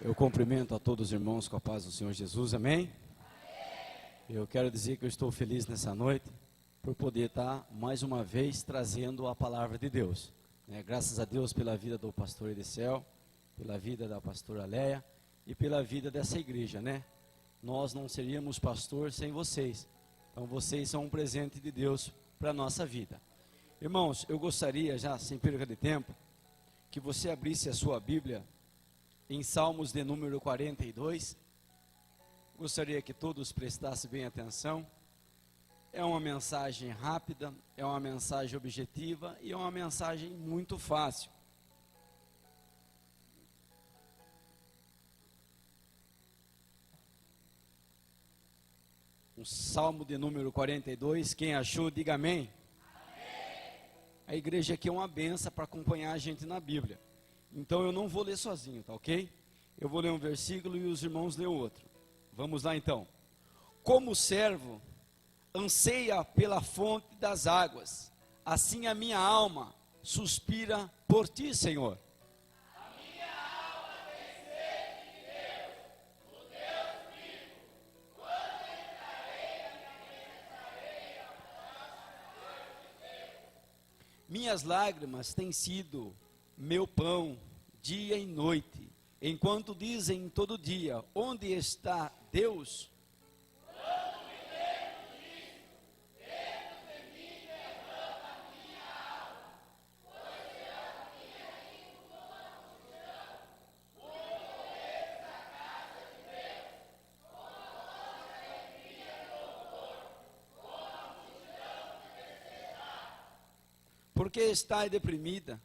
Eu cumprimento a todos os irmãos com a paz do Senhor Jesus, amém? Eu quero dizer que eu estou feliz nessa noite por poder estar mais uma vez trazendo a palavra de Deus. Graças a Deus pela vida do pastor Edicel, pela vida da pastora Leia e pela vida dessa igreja, né? Nós não seríamos pastor sem vocês. Então vocês são um presente de Deus para a nossa vida. Irmãos, eu gostaria já, sem perda de tempo, que você abrisse a sua Bíblia em Salmos de número 42, gostaria que todos prestassem bem atenção. É uma mensagem rápida, é uma mensagem objetiva e é uma mensagem muito fácil. O Salmo de número 42, quem achou, diga amém. Amém. A igreja aqui é uma benção para acompanhar a gente na Bíblia. Então eu não vou ler sozinho, tá ok? Eu vou ler um versículo e os irmãos lêem outro. Vamos lá então. Como o servo anseia pela fonte das águas, assim a minha alma suspira por ti, Senhor. A minha alma tem sede de Deus, o Deus vivo. Quando entrarei na presença de Deus? Minhas lágrimas têm sido meu pão dia e noite, enquanto dizem todo dia: onde está Deus? Quando me lembro disso, dentro de mim derrama a minha alma, pois eu havia ido como a multidão, fui correr à casa de Deus, com a voz de alegria e louvor, como a multidão de festejar. Porque estás deprimida,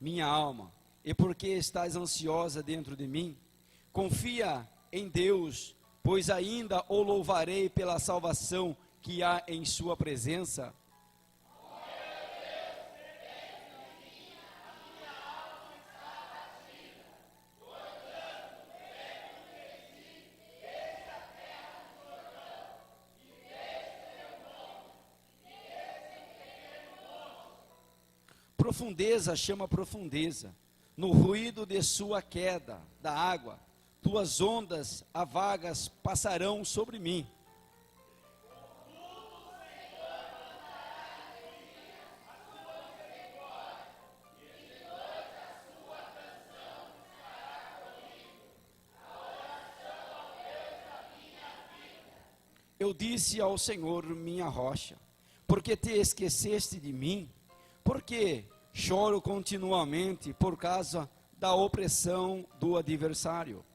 minha alma, e porque estás ansiosa dentro de mim? Confia em Deus, pois ainda o louvarei pela salvação que há em sua presença. Profundeza chama profundeza, no ruído de sua queda, da água, tuas ondas a vagas passarão sobre mim. Eu disse ao Senhor, minha rocha, porque te esqueceste de mim? Porque choro continuamente por causa da opressão do adversário.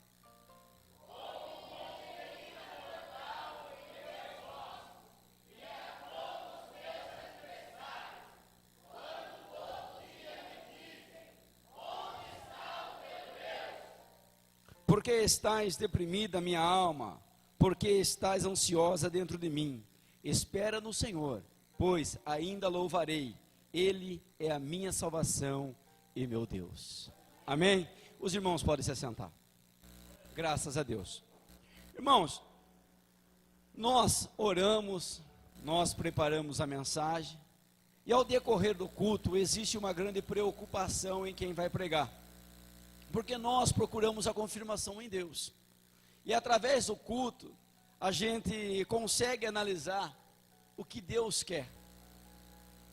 Porque estás deprimida, minha alma? Porque estás ansiosa dentro de mim? Espera no Senhor, pois ainda louvarei. Ele é a minha salvação e meu Deus. Amém? Os irmãos podem se assentar. Graças a Deus. Irmãos, nós oramos, nós preparamos a mensagem, e ao decorrer do culto existe uma grande preocupação em quem vai pregar, porque nós procuramos a confirmação em Deus, e através do culto a gente consegue analisar o que Deus quer.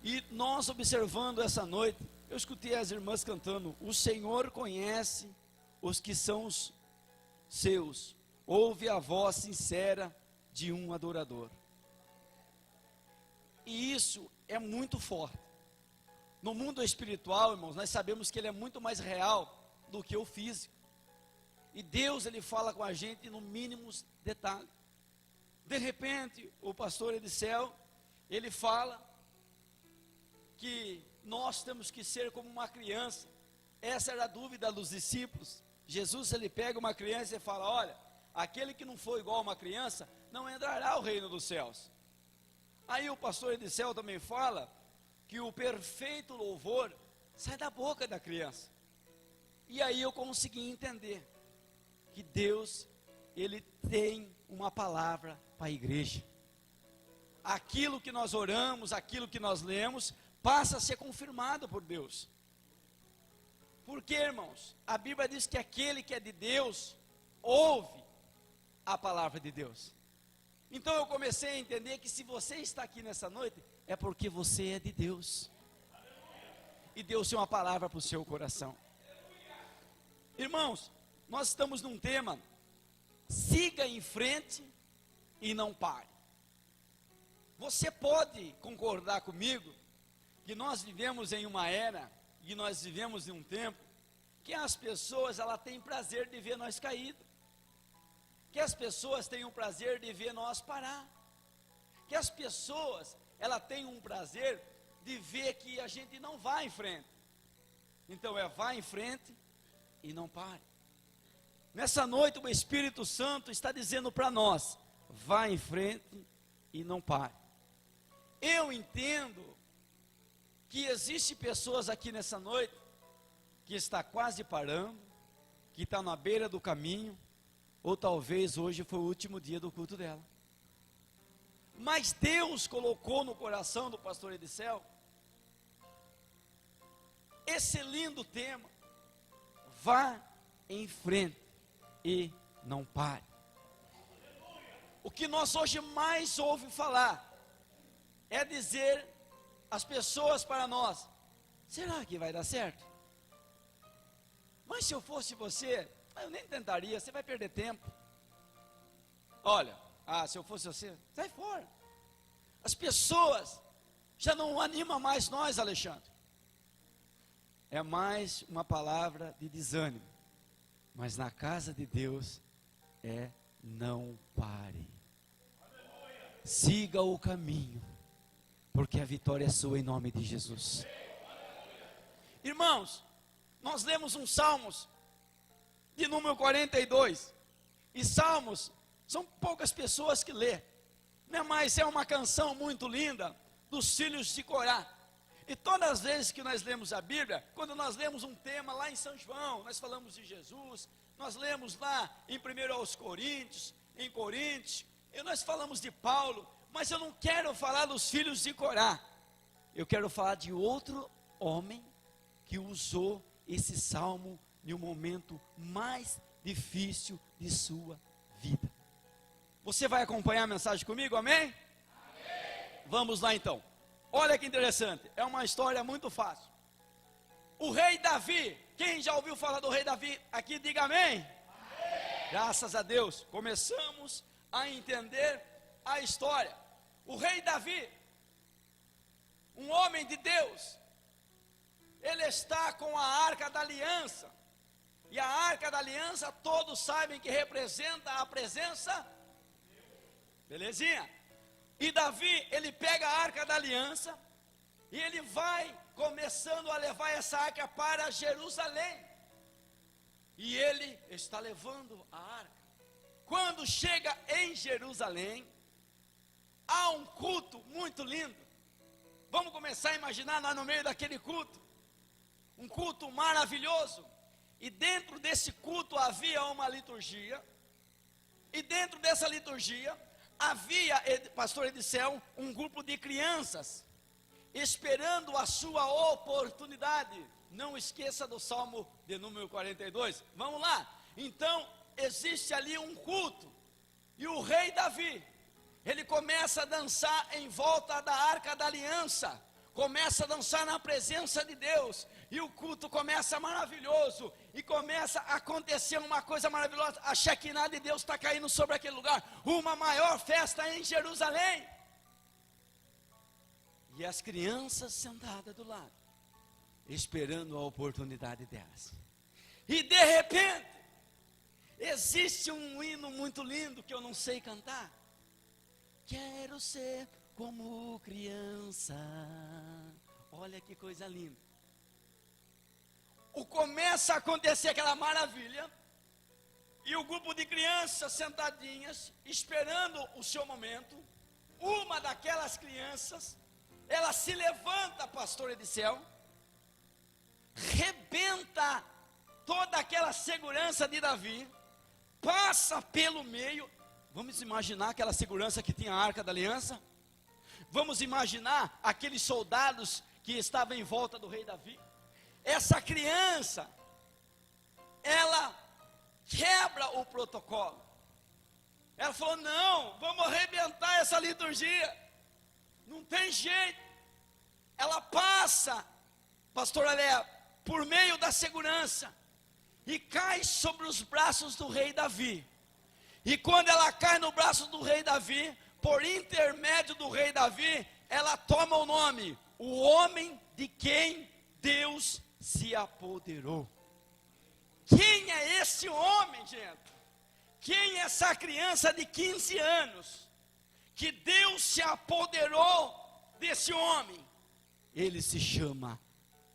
E nós observando essa noite, eu escutei as irmãs cantando: o Senhor conhece os que são os seus, ouve a voz sincera de um adorador. E isso é muito forte. No mundo espiritual, irmãos, nós sabemos que ele é muito mais real do que o físico. E Deus, ele fala com a gente no mínimos detalhes. De repente, o pastor Edicel, ele fala que nós temos que ser como uma criança. Essa era a dúvida dos discípulos. Jesus, ele pega uma criança e fala: olha, aquele que não for igual a uma criança, não entrará ao reino dos céus. Aí o pastor Edicel também fala que o perfeito louvor sai da boca da criança. E aí eu consegui entender que Deus, ele tem uma palavra para a igreja. Aquilo que nós oramos, aquilo que nós lemos, passa a ser confirmado por Deus. Porque, irmãos, a Bíblia diz que aquele que é de Deus ouve a palavra de Deus. Então eu comecei a entender que se você está aqui nessa noite, é porque você é de Deus. E Deus tem uma palavra para o seu coração. Irmãos, nós estamos num tema: siga em frente e não pare. Você pode concordar comigo que nós vivemos em uma era, e nós vivemos em um tempo, que as pessoas, elas têm prazer de ver nós caídos, que as pessoas têm o prazer de ver nós parar, que as pessoas, elas têm um prazer de ver que a gente não vai em frente. Então vá em frente e não pare. Nessa noite o Espírito Santo está dizendo para nós: vá em frente e não pare. Eu entendo que existe pessoas aqui nessa noite que está quase parando, que está na beira do caminho, ou talvez hoje foi o último dia do culto dela. Mas Deus colocou no coração do pastor Edicel esse lindo tema: vá em frente e não pare. O que nós hoje mais ouvimos falar é dizer as pessoas para nós: será que vai dar certo? Mas se eu fosse você, eu nem tentaria, você vai perder tempo. Olha, se eu fosse você, sai fora. As pessoas já não animam mais nós, Alexandre. É mais uma palavra de desânimo. Mas na casa de Deus não pare. Siga o caminho, porque a vitória é sua em nome de Jesus. Irmãos, nós lemos um Salmos de número 42. E Salmos, são poucas pessoas que lê, né? Mas é uma canção muito linda dos filhos de Corá. E todas as vezes que nós lemos a Bíblia, quando nós lemos um tema lá em São João, nós falamos de Jesus, nós lemos lá em 1 aos Coríntios, em Coríntios, e nós falamos de Paulo, mas eu não quero falar dos filhos de Corá. Eu quero falar de outro homem que usou esse salmo em um momento mais difícil de sua vida. Você vai acompanhar a mensagem comigo, amém? Amém. Vamos lá então. Olha que interessante, é uma história muito fácil. O rei Davi, quem já ouviu falar do rei Davi aqui, diga amém. Amém. Graças a Deus, começamos a entender a história. O rei Davi, um homem de Deus, ele está com a Arca da Aliança. E a Arca da Aliança, todos sabem que representa a presença. Belezinha? E Davi, ele pega a Arca da Aliança e ele vai começando a levar essa arca para Jerusalém. E ele está levando a arca. Quando chega em Jerusalém, há um culto muito lindo. Vamos começar a imaginar nós no meio daquele culto. Um culto maravilhoso. E dentro desse culto havia uma liturgia. E dentro dessa liturgia havia, pastor Edicel, um grupo de crianças esperando a sua oportunidade. Não esqueça do Salmo de número 42. Vamos lá. Então existe ali um culto. E o rei Davi, ele começa a dançar em volta da Arca da Aliança. Começa a dançar na presença de Deus. E o culto começa maravilhoso. E começa a acontecer uma coisa maravilhosa. A Shekinah de Deus está caindo sobre aquele lugar. Uma maior festa em Jerusalém. E as crianças sentadas do lado, esperando a oportunidade delas. E de repente, existe um hino muito lindo que eu não sei cantar. Quero ser como criança. Olha que coisa linda. Começa a acontecer aquela maravilha. E o grupo de crianças sentadinhas, esperando o seu momento. Uma daquelas crianças, ela se levanta, pastor Edicel, rebenta toda aquela segurança de Davi, passa pelo meio. Vamos imaginar aquela segurança que tinha a Arca da Aliança. Vamos imaginar aqueles soldados que estavam em volta do rei Davi. Essa criança, ela quebra quebra o protocolo. Ela falou: não, vamos arrebentar essa liturgia. Não tem jeito. Ela passa, pastora Léa, por meio da segurança, e cai sobre os braços do rei Davi. E quando ela cai no braço do rei Davi, por intermédio do rei Davi, ela toma o nome, o homem de quem Deus se apoderou. Quem é esse homem, gente? Quem é essa criança de 15 anos, que Deus se apoderou desse homem? Ele se chama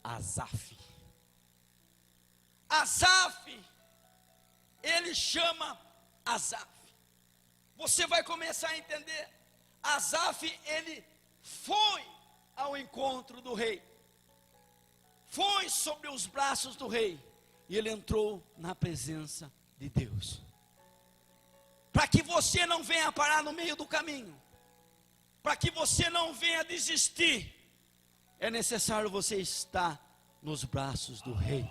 Asaf. Asaf, ele chama Asaf. Você vai começar a entender. Asaf, ele foi ao encontro do rei. Foi sobre os braços do rei. E ele entrou na presença de Deus. Para que você não venha parar no meio do caminho, para que você não venha desistir, é necessário você estar nos braços do rei.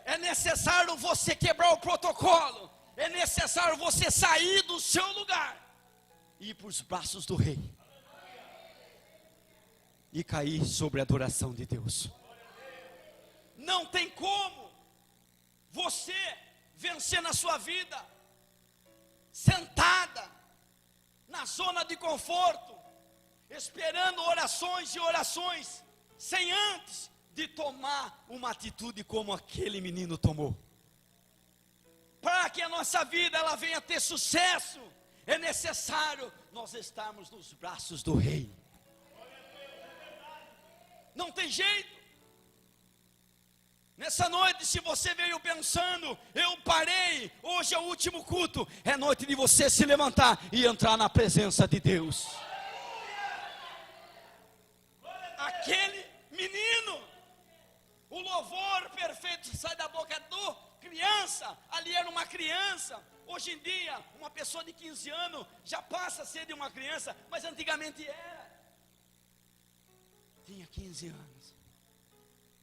É necessário você quebrar o protocolo. É necessário você sair do seu lugar e ir para os braços do rei e cair sobre a adoração de Deus. Não tem como você vencer na sua vida sentada na zona de conforto, esperando orações e orações, sem antes de tomar uma atitude como aquele menino tomou. Para que a nossa vida ela venha ter sucesso, é necessário nós estarmos nos braços do rei. Não tem jeito. Nessa noite, se você veio pensando, eu parei, hoje é o último culto, é noite de você se levantar e entrar na presença de Deus. Aquele menino, o louvor perfeito sai da boca do criança, ali era uma criança. Hoje em dia, uma pessoa de 15 anos já passa a ser de uma criança, mas antigamente era. Tinha 15 anos,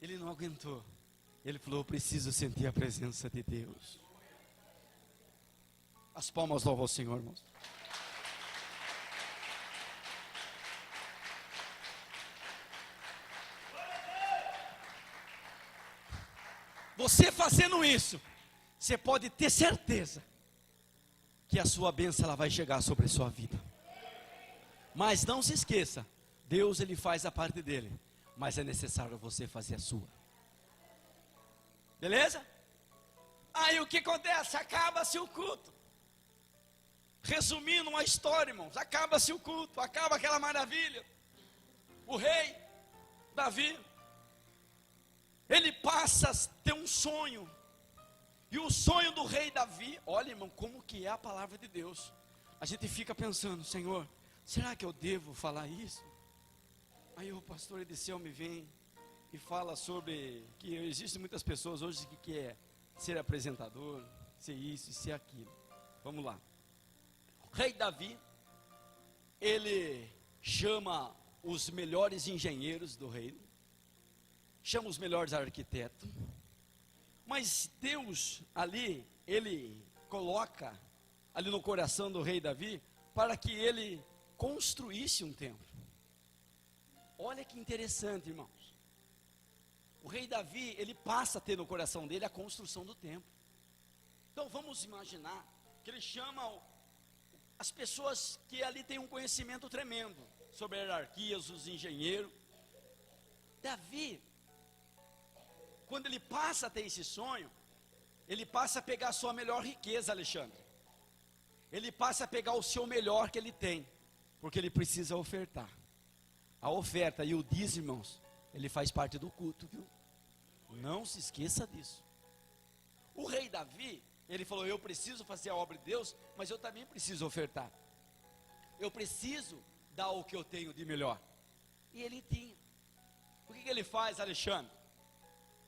ele não aguentou. Ele falou: eu preciso sentir a presença de Deus. As palmas louvam ao Senhor, irmãos. Você fazendo isso, você pode ter certeza que a sua bênção ela vai chegar sobre a sua vida. Mas não se esqueça, Deus ele faz a parte dele, mas é necessário você fazer a sua. Beleza? Aí o que acontece? Acaba-se o culto. Resumindo uma história, irmãos, acaba-se o culto, acaba aquela maravilha. O rei Davi, ele passa a ter um sonho. E o sonho do rei Davi, olha, irmão, como que é a palavra de Deus. A gente fica pensando: Senhor, será que eu devo falar isso? Aí o pastor Ediceu me vem e fala sobre que existem muitas pessoas hoje que quer ser apresentador, ser isso e ser aquilo. Vamos lá. O rei Davi, ele chama os melhores engenheiros do reino, chama os melhores arquitetos, mas Deus ali, ele coloca ali no coração do rei Davi, para que ele construísse um templo. Olha que interessante, irmãos. O rei Davi, ele passa a ter no coração dele a construção do templo. Então vamos imaginar que ele chama as pessoas que ali têm um conhecimento tremendo sobre hierarquias, os engenheiros. Davi, quando ele passa a ter esse sonho, ele passa a pegar a sua melhor riqueza, Alexandre. Ele passa a pegar o seu melhor que ele tem, porque ele precisa ofertar. A oferta e o dízimo, irmãos, ele faz parte do culto, viu? Não se esqueça disso. O rei Davi, ele falou: eu preciso fazer a obra de Deus, mas eu também preciso ofertar. Eu preciso dar o que eu tenho de melhor. E ele tinha. O que ele faz, Alexandre?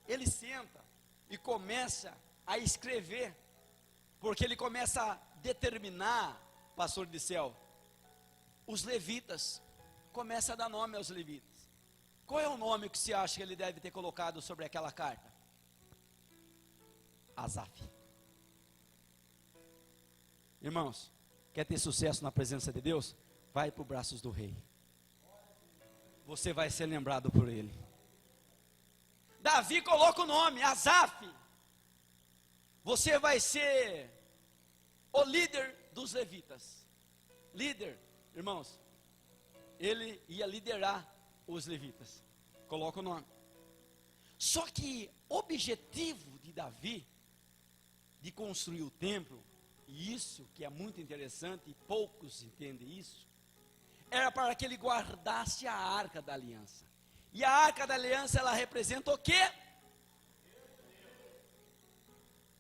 Ele senta e começa a escrever, porque ele começa a determinar, pastor de céu, os levitas, começa a dar nome aos levitas. Qual é o nome que você acha que ele deve ter colocado sobre aquela carta? Asaf. Irmãos, quer ter sucesso na presença de Deus? Vai para os braços do rei. Você vai ser lembrado por ele. Davi coloca o nome, Asaf. Você vai ser o líder dos levitas. Líder, irmãos, ele ia liderar os levitas. Coloca o nome. Só que o objetivo de Davi, de construir o templo, e isso que é muito interessante, e poucos entendem isso, era para que ele guardasse a arca da aliança. E a arca da aliança, ela representa o quê?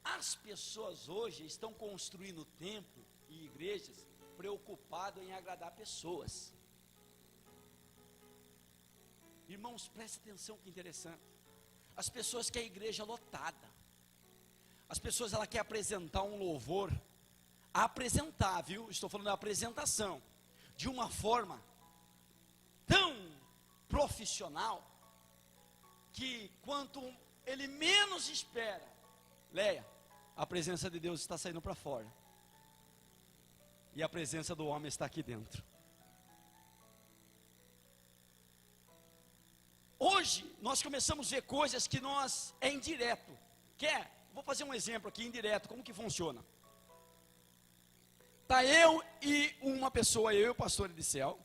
As pessoas hoje estão construindo templo e igrejas preocupadas em agradar pessoas. Irmãos, preste atenção que interessante. As pessoas querem a igreja lotada. As pessoas, ela quer apresentar um louvor. Apresentar, viu? Estou falando da apresentação. De uma forma tão profissional, que quanto ele menos espera, Leia, a presença de Deus está saindo para fora. E a presença do homem está aqui dentro. Hoje, nós começamos a ver coisas que nós, é indireto. Vou fazer um exemplo aqui, indireto, como que funciona. Está eu e uma pessoa, eu e o pastor Edicel.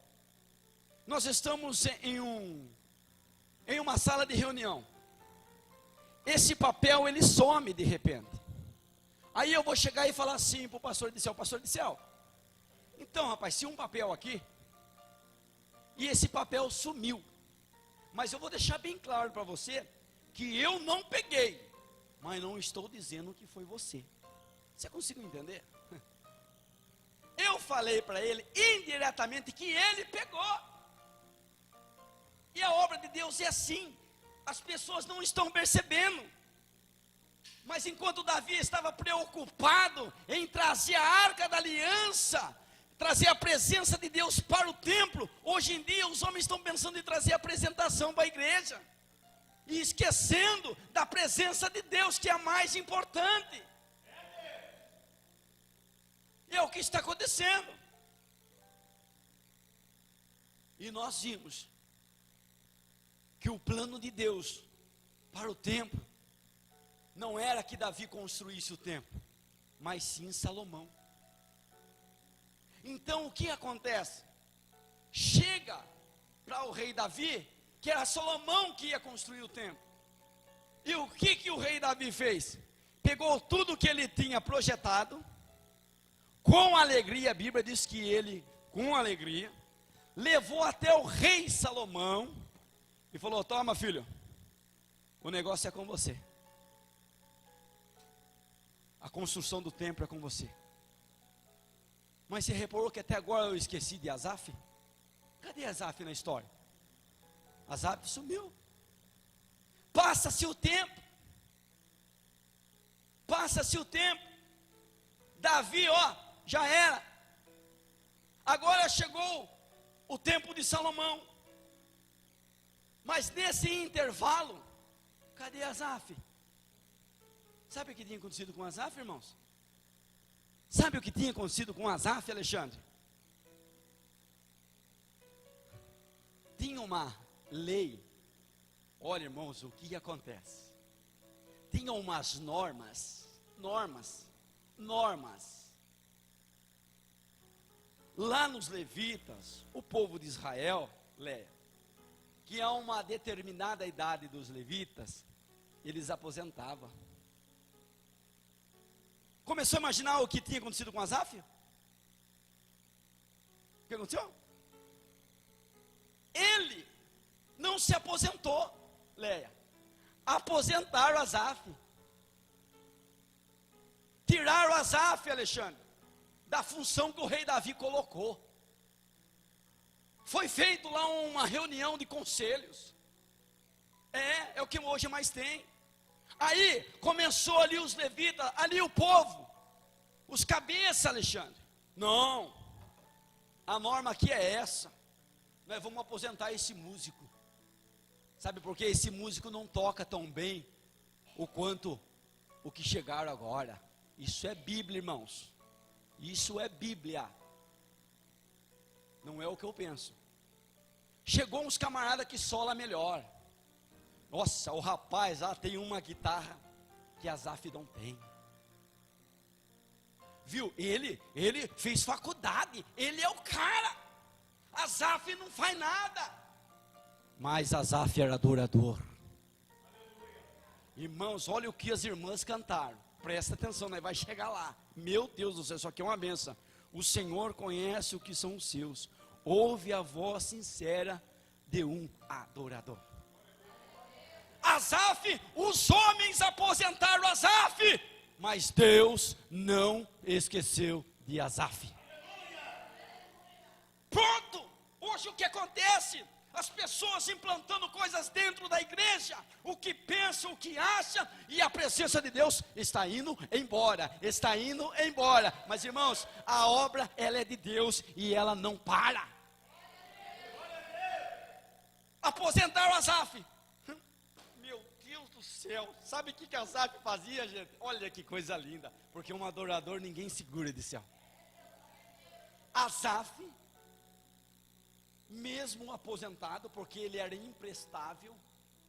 Nós estamos em uma sala de reunião. Esse papel, ele some de repente. Aí eu vou chegar e falar assim para o pastor Edicel, então rapaz, se um papel aqui, e esse papel sumiu, mas eu vou deixar bem claro para você, que eu não peguei, mas não estou dizendo que foi você. Você conseguiu entender? Eu falei para ele, indiretamente, que ele pegou. E a obra de Deus é assim. As pessoas não estão percebendo. Mas enquanto Davi estava preocupado em trazer a arca da aliança, trazer a presença de Deus para o templo, hoje em dia os homens estão pensando em trazer a apresentação para a igreja. E esquecendo da presença de Deus, que é a mais importante. É o que está acontecendo. E nós vimos que o plano de Deus para o templo não era que Davi construísse o templo, mas sim Salomão. Então o que acontece? Chega para o rei Davi, que era Salomão que ia construir o templo. E o que o rei Davi fez? Pegou tudo que ele tinha projetado, com alegria, a Bíblia diz que ele, com alegria, levou até o rei Salomão, e falou, toma filho, o negócio é com você. A construção do templo é com você. Mas você reparou que até agora eu esqueci de Asaf? Cadê Asaf na história? Asaf sumiu. Passa-se o tempo. Passa-se o tempo. Davi, já era. Agora chegou o tempo de Salomão. Mas nesse intervalo, cadê Asaf? Sabe o que tinha acontecido com Asaf, irmãos? Sabe o que tinha acontecido com Asaf, Alexandre? Tinha uma lei. Olha, irmãos, o que acontece? Tinha umas normas. Lá nos levitas, o povo de Israel, Leia, que a uma determinada idade dos levitas, eles aposentavam. Começou a imaginar o que tinha acontecido com Asaf? O que aconteceu? Ele não se aposentou, Leia. Aposentaram Asaf. Tiraram Asaf, Alexandre, da função que o rei Davi colocou. Foi feito lá uma reunião de conselhos. É o que hoje mais tem. Aí começou ali os levitas, ali o povo, os cabeças, Alexandre. Não, a norma aqui é essa. Nós vamos aposentar esse músico. Sabe por quê? Esse músico não toca tão bem o quanto o que chegaram agora. Isso é Bíblia, irmãos. Isso é Bíblia. Não é o que eu penso. Chegou uns camaradas que sola melhor. Nossa, o rapaz lá tem uma guitarra que Asaf não tem. Viu? Ele fez faculdade. Ele é o cara. Asaf não faz nada. Mas Asaf era adorador. Irmãos, olha o que as irmãs cantaram. Presta atenção, né? Vai chegar lá. Meu Deus do céu, isso aqui é uma benção. O Senhor conhece o que são os seus. Ouve a voz sincera de um adorador. Asaf, os homens aposentaram Asaf, mas Deus não esqueceu de Asaf. Pronto! Hoje o que acontece? As pessoas implantando coisas dentro da igreja, o que pensam, o que acham, e a presença de Deus está indo embora, está indo embora. Mas irmãos, a obra ela é de Deus e ela não para. Aposentaram Asaf. Meu Deus do céu, sabe o que Asaf fazia, gente? Olha que coisa linda, porque um adorador ninguém segura de céu. Asaf, mesmo aposentado, porque ele era imprestável.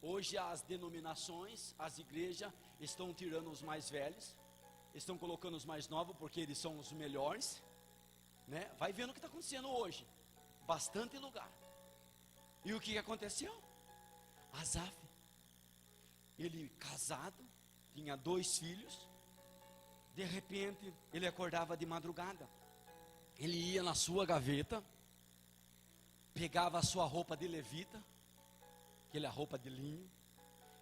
Hoje as denominações, as igrejas estão tirando os mais velhos, estão colocando os mais novos, porque eles são os melhores, né? Vai vendo o que está acontecendo hoje, bastante lugar. E o que aconteceu? Asaf, ele casado, tinha 2 filhos. De repente ele acordava de madrugada, ele ia na sua gaveta, pegava a sua roupa de levita, aquela roupa de linho,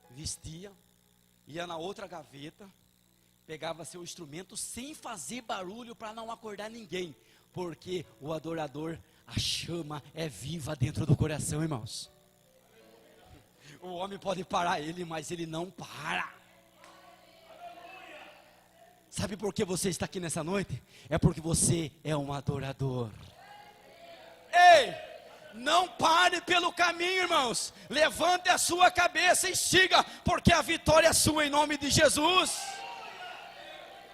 vestia, ia na outra gaveta, pegava seu instrumento sem fazer barulho para não acordar ninguém, porque o adorador, a chama é viva dentro do coração, irmãos. O homem pode parar ele, mas ele não para. Sabe por que você está aqui nessa noite? É porque você é um adorador. Ei! Não pare pelo caminho, irmãos. Levante a sua cabeça e siga, porque a vitória é sua em nome de Jesus.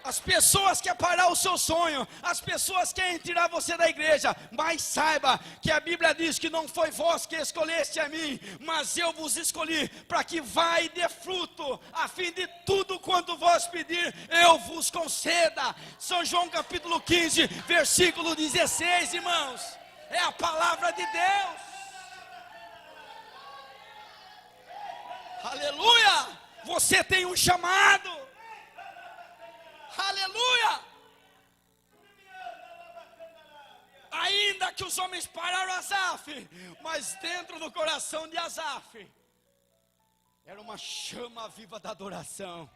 As pessoas querem parar o seu sonho, as pessoas querem tirar você da igreja, mas saiba que a Bíblia diz que não foi vós que escolheste a mim, mas eu vos escolhi para que vá e dê fruto, a fim de tudo quanto vós pedir, eu vos conceda. São João capítulo 15, versículo 16, irmãos. É a palavra de Deus. Aleluia! Você tem um chamado. Aleluia! Ainda que os homens pararam Asaf, mas dentro do coração de Asaf era uma chama viva da adoração.